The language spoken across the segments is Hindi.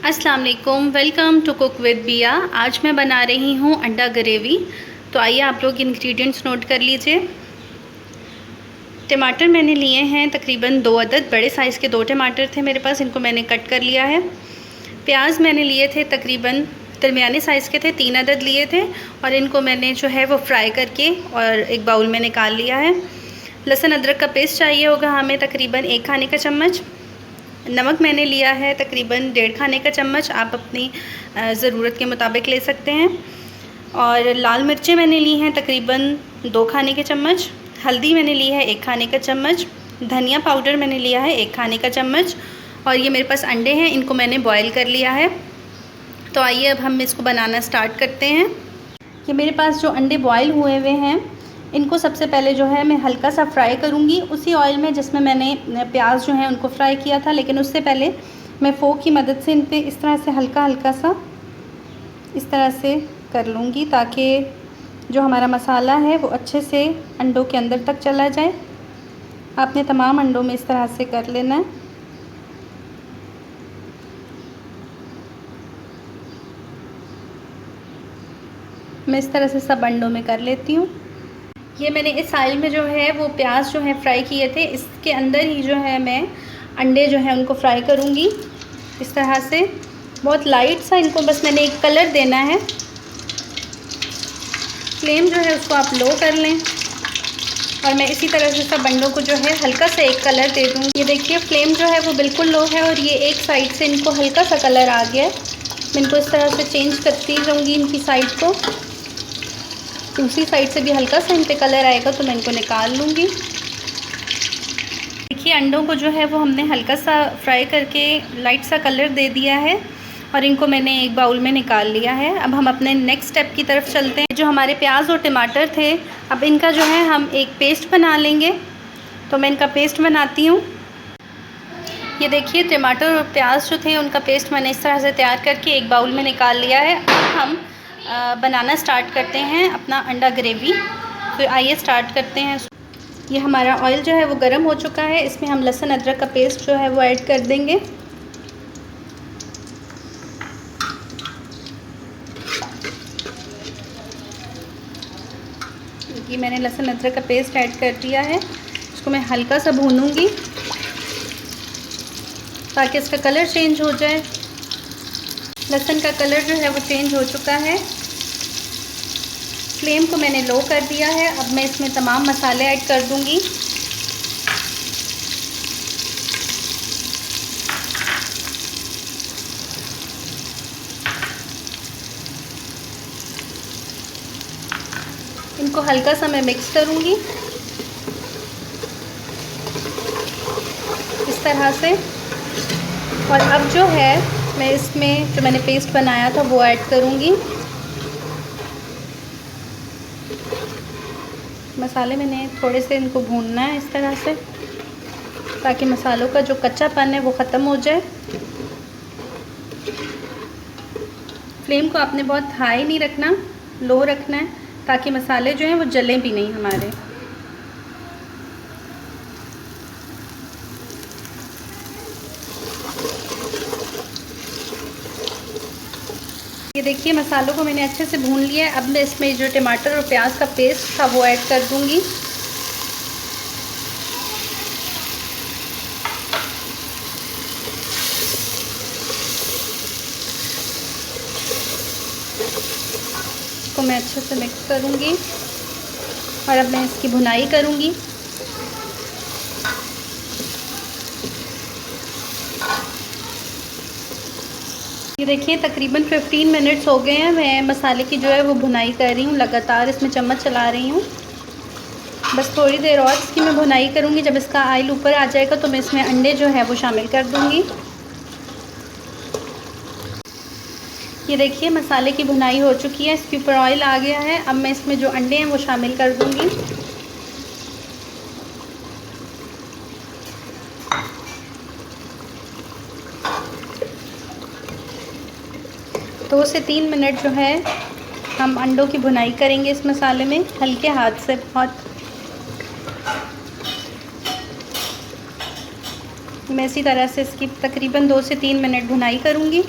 अस्सलाम वालेकुम, वेलकम टू कुक विद बिया। आज मैं बना रही हूँ अंडा ग्रेवी। तो आइए आप लोग इंग्रेडिएंट्स नोट कर लीजिए। टमाटर मैंने लिए हैं तकरीबन 2 अदद, बड़े साइज़ के 2 टमाटर थे मेरे पास, इनको मैंने कट कर लिया है। प्याज मैंने लिए थे तकरीबन दरमियाने साइज़ के थे, 3 अदद लिए थे और इनको मैंने जो है वो फ्राई करके और एक बाउल में निकाल लिया है। लहसुन अदरक का पेस्ट चाहिए होगा हमें तकरीबन 1 खाने का चम्मच। नमक मैंने लिया है तकरीबन 1.5 खाने का चम्मच, आप अपनी ज़रूरत के मुताबिक ले सकते हैं। और लाल मिर्चें मैंने ली हैं तकरीबन 2 खाने के चम्मच। हल्दी मैंने ली है 1 खाने का चम्मच। धनिया पाउडर मैंने लिया है 1 खाने का चम्मच। और ये मेरे पास अंडे हैं, इनको मैंने बॉयल कर लिया है। तो आइए अब हम इसको बनाना स्टार्ट करते हैं। ये मेरे पास जो अंडे बॉयल हुए हुए हैं, इनको सबसे पहले जो है मैं हल्का सा फ्राई करूँगी उसी ऑयल में जिसमें मैंने प्याज जो है उनको फ्राई किया था। लेकिन उससे पहले मैं फोक की मदद से इन पे इस तरह से हल्का सा इस तरह से कर लूँगी ताकि जो हमारा मसाला है वो अच्छे से अंडों के अंदर तक चला जाए। आपने तमाम अंडों में इस तरह से कर लेना है। मैं इस तरह से सब अंडों में कर लेती हूँ। ये मैंने इस ऑयल में जो है वो प्याज जो है फ्राई किए थे, इसके अंदर ही जो है मैं अंडे जो है उनको फ्राई करूँगी इस तरह से। बहुत लाइट सा इनको बस मैंने एक कलर देना है। फ्लेम जो है उसको आप लो कर लें और मैं इसी तरह से सब अंडों को जो है हल्का सा एक कलर दे दूँगी। ये देखिए फ्लेम जो है वो बिल्कुल लो है और ये एक साइड से इनको हल्का सा कलर आ गया है। मैं इनको इस तरह से चेंज करती रहूँगी इनकी साइड को। दूसरी साइड से भी हल्का सा इन पे कलर आएगा तो मैं इनको निकाल लूँगी। देखिए अंडों को जो है वो हमने हल्का सा फ्राई करके लाइट सा कलर दे दिया है और इनको मैंने एक बाउल में निकाल लिया है। अब हम अपने नेक्स्ट स्टेप की तरफ चलते हैं। जो हमारे प्याज और टमाटर थे, अब इनका जो है हम एक पेस्ट बना लेंगे। तो मैं इनका पेस्ट बनाती हूँ। ये देखिए टमाटर और प्याज जो थे उनका पेस्ट मैंने इस तरह से तैयार करके एक बाउल में निकाल लिया है। अब हम बनाना स्टार्ट करते हैं अपना अंडा ग्रेवी। तो आइए स्टार्ट करते हैं। ये हमारा ऑयल जो है वो गर्म हो चुका है, इसमें हम लहसुन अदरक का पेस्ट जो है वो ऐड कर देंगे। ये मैंने लहसुन अदरक का पेस्ट ऐड कर दिया है। इसको मैं हल्का सा भूनूंगी ताकि इसका कलर चेंज हो जाए। लहसुन का कलर जो है वो चेंज हो चुका है। फ्लेम को मैंने लो कर दिया है। अब मैं इसमें तमाम मसाले ऐड कर दूंगी। इनको हल्का सा मैं मिक्स करूंगी इस तरह से। और अब जो है मैं इसमें जो मैंने पेस्ट बनाया था वो ऐड करूंगी। मसाले मैंने थोड़े से इनको भूनना है इस तरह से ताकि मसालों का जो कच्चापन है वो ख़त्म हो जाए। फ्लेम को आपने बहुत हाई नहीं रखना, लो रखना है ताकि मसाले जो हैं वो जलें भी नहीं हमारे। ये देखिए मसालों को मैंने अच्छे से भून लिया है। अब मैं इसमें जो टमाटर और प्याज का पेस्ट था वो ऐड कर दूंगी। इसको मैं अच्छे से मिक्स करूंगी और अब मैं इसकी भुनाई करूंगी। ये देखिए तकरीबन 15 मिनट्स हो गए हैं। मैं मसाले की जो है वो भुनाई कर रही हूँ, लगातार इसमें चम्मच चला रही हूँ। बस थोड़ी देर और इसकी मैं भुनाई करूँगी। जब इसका ऑयल ऊपर आ जाएगा तो मैं इसमें अंडे जो है वो शामिल कर दूँगी। ये देखिए मसाले की भुनाई हो चुकी है, इसके ऊपर ऑयल आ गया है। अब मैं इसमें जो अंडे हैं वो शामिल कर दूँगी। 2 से 3 मिनट जो है हम अंडों की भुनाई करेंगे इस मसाले में हल्के हाथ से। बहुत मैं इसी तरह से इसकी तकरीबन 2 से 3 मिनट भुनाई करूँगी।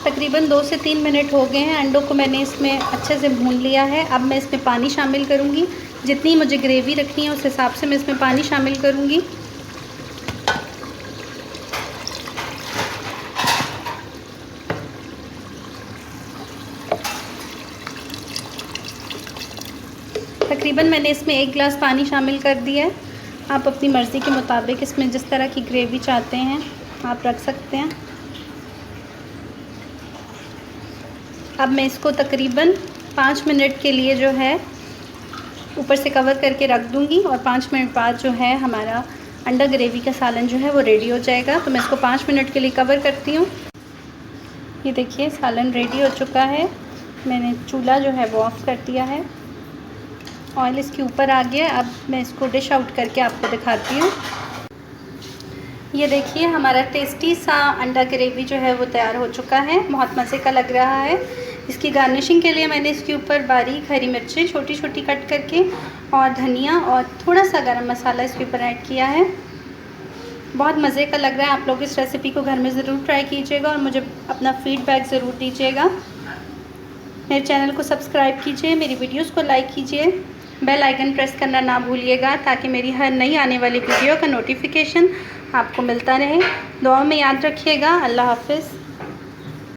तकरीबन 2 से 3 मिनट हो गए हैं। अंडों को मैंने इसमें अच्छे से भून लिया है। अब मैं इसमें पानी शामिल करूँगी। जितनी मुझे ग्रेवी रखनी है उस हिसाब से मैं इसमें पानी शामिल करूँगी। तकरीबन मैंने इसमें 1 गिलास पानी शामिल कर दिया है। आप अपनी मर्ज़ी के मुताबिक इसमें जिस तरह की ग्रेवी चाहते हैं आप रख सकते हैं। अब मैं इसको तकरीबन 5 मिनट के लिए जो है ऊपर से कवर करके रख दूँगी और 5 मिनट बाद जो है हमारा अंडा ग्रेवी का सालन जो है वो रेडी हो जाएगा। तो मैं इसको 5 मिनट के लिए कवर करती हूँ। ये देखिए सालन रेडी हो चुका है। मैंने चूल्हा जो है वो ऑफ़ कर दिया है। ऑयल इसके ऊपर आ गया। अब मैं इसको डिश आउट करके आपको दिखाती हूँ। ये देखिए हमारा टेस्टी सा अंडा ग्रेवी जो है वो तैयार हो चुका है। बहुत मज़े का लग रहा है। इसकी गार्निशिंग के लिए मैंने इसके ऊपर बारीक हरी मिर्चें छोटी छोटी कट करके और धनिया और थोड़ा सा गरम मसाला इसके ऊपर ऐड किया है। बहुत मज़े का लग रहा है। आप लोग इस रेसिपी को घर में ज़रूर ट्राई कीजिएगा और मुझे अपना फ़ीडबैक ज़रूर दीजिएगा। मेरे चैनल को सब्सक्राइब कीजिए, मेरी वीडियोस को लाइक कीजिए, बेल आइकन प्रेस करना ना भूलिएगा ताकि मेरी हर नई आने वाली वीडियो का नोटिफिकेशन आपको मिलता रहे। दुआ में याद रखिएगा। अल्लाह हाफ़िज़।